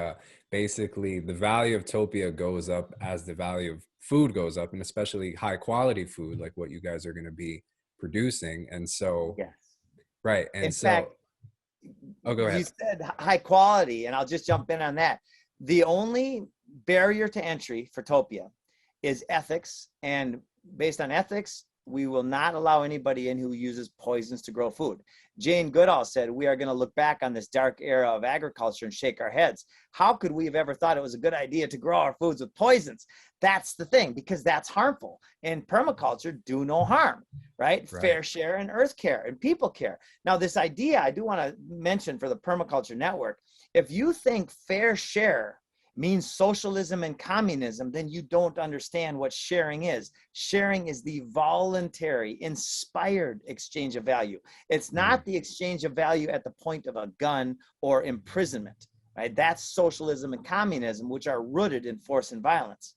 basically the value of Topia goes up as the value of food goes up, and especially high quality food, like what you guys are going to be producing. And so,
Yes.
right.
In
And so,
fact,
oh, go
you
ahead.
said high quality, and I'll just jump in on that. The only barrier to entry for Topia is ethics, and based on ethics, we will not allow anybody in who uses poisons to grow food. Jane Goodall said, we are going to look back on this dark era of agriculture and shake our heads. How could we have ever thought it was a good idea to grow our foods with poisons? That's the thing, because that's harmful. And permaculture, do no harm, right?
Right.
Fair share and earth care and people care. Now, this idea I do want to mention for the Permaculture Network, if you think fair share means socialism and communism, then you don't understand what sharing is. Sharing is the voluntary, inspired exchange of value. It's
Mhm.
not the exchange of value at the point of a gun or imprisonment, right? That's socialism and communism, which are rooted in force and violence.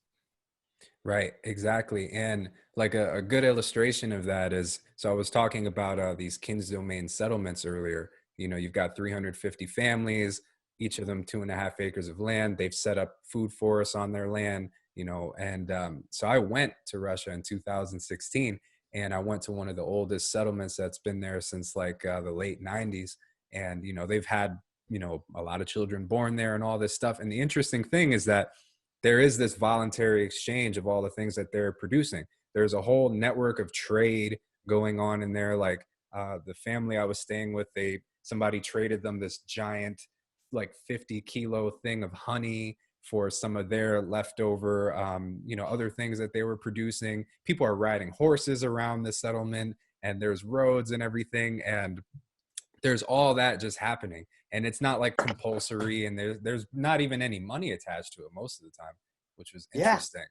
Right, exactly. And like a good illustration of that is, so I was talking about these King's Domain settlements earlier. You know, you've got 350 families, each of them 2.5 acres of land. They've set up food forests on their land, you know, and so I went to Russia in 2016, and I went to one of the oldest settlements that's been there since like the late 90s. And, you know, they've had, you know, a lot of children born there and all this stuff. And the interesting thing is that there is this voluntary exchange of all the things that they're producing. There's a whole network of trade going on in there. Like the family I was staying with, somebody traded them this giant, like 50-kilo thing of honey for some of their leftover, you know, other things that they were producing. People are riding horses around the settlement, and there's roads and everything, and there's all that just happening, and it's not like compulsory, and there's not even any money attached to it most of the time, which was
Yeah,
interesting.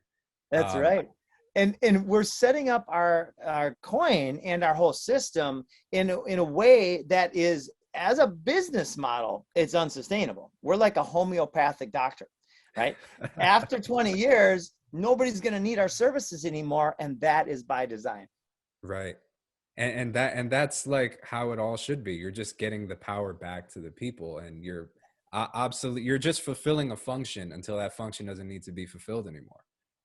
that's
um
right. And we're setting up our coin and our whole system in a way that is, as a business model, it's unsustainable. We're like a homeopathic doctor, right? After 20 years, nobody's going to need our services anymore, and that is by design.
right. And that's like how it all should be. You're just getting the power back to the people, and you're obsolete. You're just fulfilling a function until that function doesn't need to be fulfilled anymore.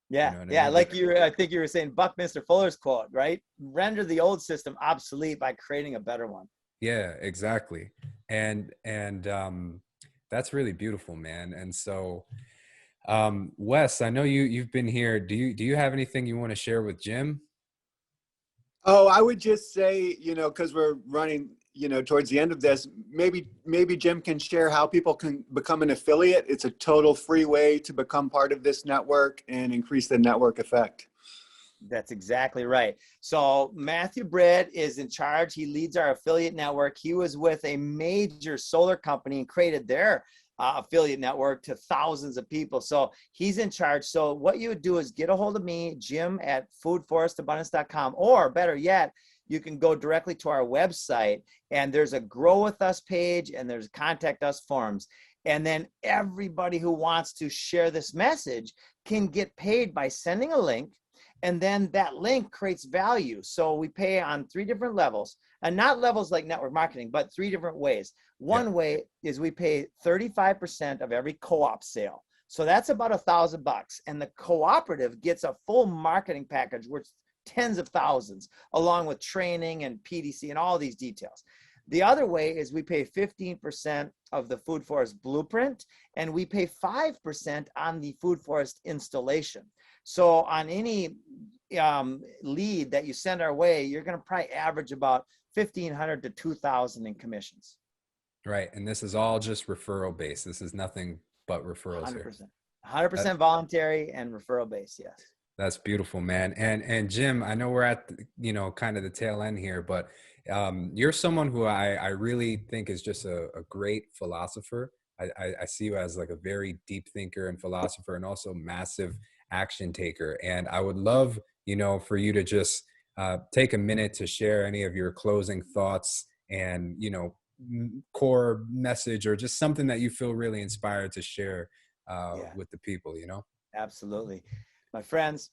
You
Yeah,
know what I
yeah.
mean?
Like I think you were saying Buckminster Fuller's quote, right? Render the old system obsolete by creating a better one.
Yeah, exactly. And that's really beautiful, man. And so, Wes, I know you've been here. Do you have anything you want to share with Jim?
Oh, I would just say, because we're running, towards the end of this, maybe Jim can share how people can become an affiliate. It's a total free way to become part of this network and increase the network effect.
That's exactly right. So Matthew Britt is in charge. He leads our affiliate network. He was with a major solar company and created their affiliate network to thousands of people. So he's in charge. So what you would do is get a hold of me, Jim at foodforestabundance.com, or better yet, you can go directly to our website, and there's a Grow With Us page, and there's Contact Us forms. And then everybody who wants to share this message can get paid by sending a link, and then that link creates value. So we pay on 3 different levels, and not levels like network marketing, but 3 different ways.
Yeah.
One way is we pay 35% of every co-op sale. So that's about $1,000. And the cooperative gets a full marketing package worth tens of thousands, along with training and PDC and all these details. The other way is we pay 15% of the Food Forest blueprint, and we pay 5% on the Food Forest installation. So on any lead that you send our way, you're going to probably average about 1,500 to 2,000 in commissions.
Right. And this is all just referral based. This is nothing but referrals here.
100%. 100% voluntary and referral based, yes.
That's beautiful, man. And Jim, I know we're at kind of the tail end here, but you're someone who I really think is just a great philosopher. I see you as like a very deep thinker and philosopher, and also massive action taker. And I would love, for you to just take a minute to share any of your closing thoughts and core message, or just something that you feel really inspired to share
Yeah,
with the people.
absolutely. My friends,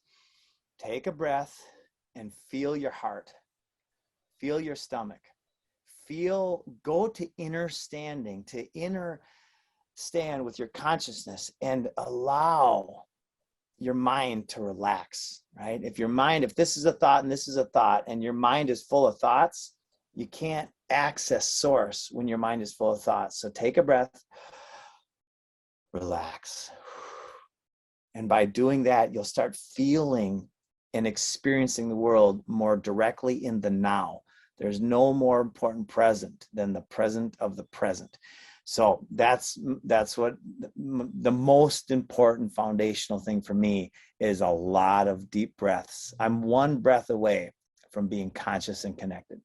take a breath and feel your heart, feel your stomach, go to inner standing, to inner stand with your consciousness and allow your mind to relax, right? If this is a thought and this is a thought, and your mind is full of thoughts, you can't access source when your mind is full of thoughts. So take a breath, relax. And by doing that, you'll start feeling and experiencing the world more directly in the now. There's no more important present than the present of the present. So that's what the most important foundational thing for me is, a lot of deep breaths. I'm one breath away from being conscious and connected.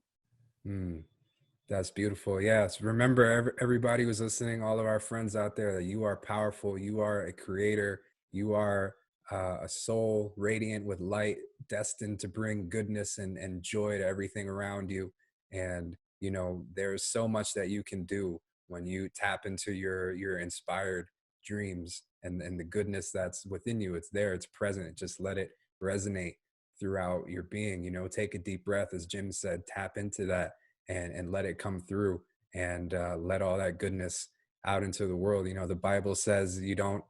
That's beautiful. Yes. Remember, everybody who's listening, all of our friends out there, that you are powerful. You are a creator. You are a soul radiant with light, destined to bring goodness and joy to everything around you. And, you know, there's so much that you can do when you tap into your inspired dreams and the goodness that's within you. It's there, it's present. Just let it resonate throughout your being. You know, take a deep breath, as Jim said, tap into that and let it come through, and let all that goodness out into the world. You know, the Bible says you don't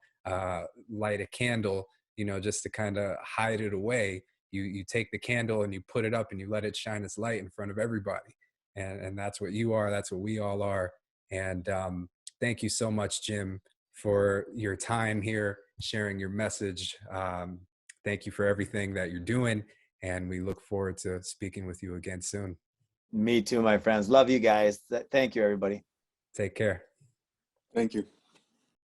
light a candle, you know, just to kind of hide it away. You take the candle and you put it up and you let it shine its light in front of everybody. And that's what you are. That's what we all are. And thank you so much, Jim, for your time here, sharing your message. Thank you for everything that you're doing. And we look forward to speaking with you again soon.
Me too, my friends. Love you guys. Thank you, everybody.
Take care.
Thank you.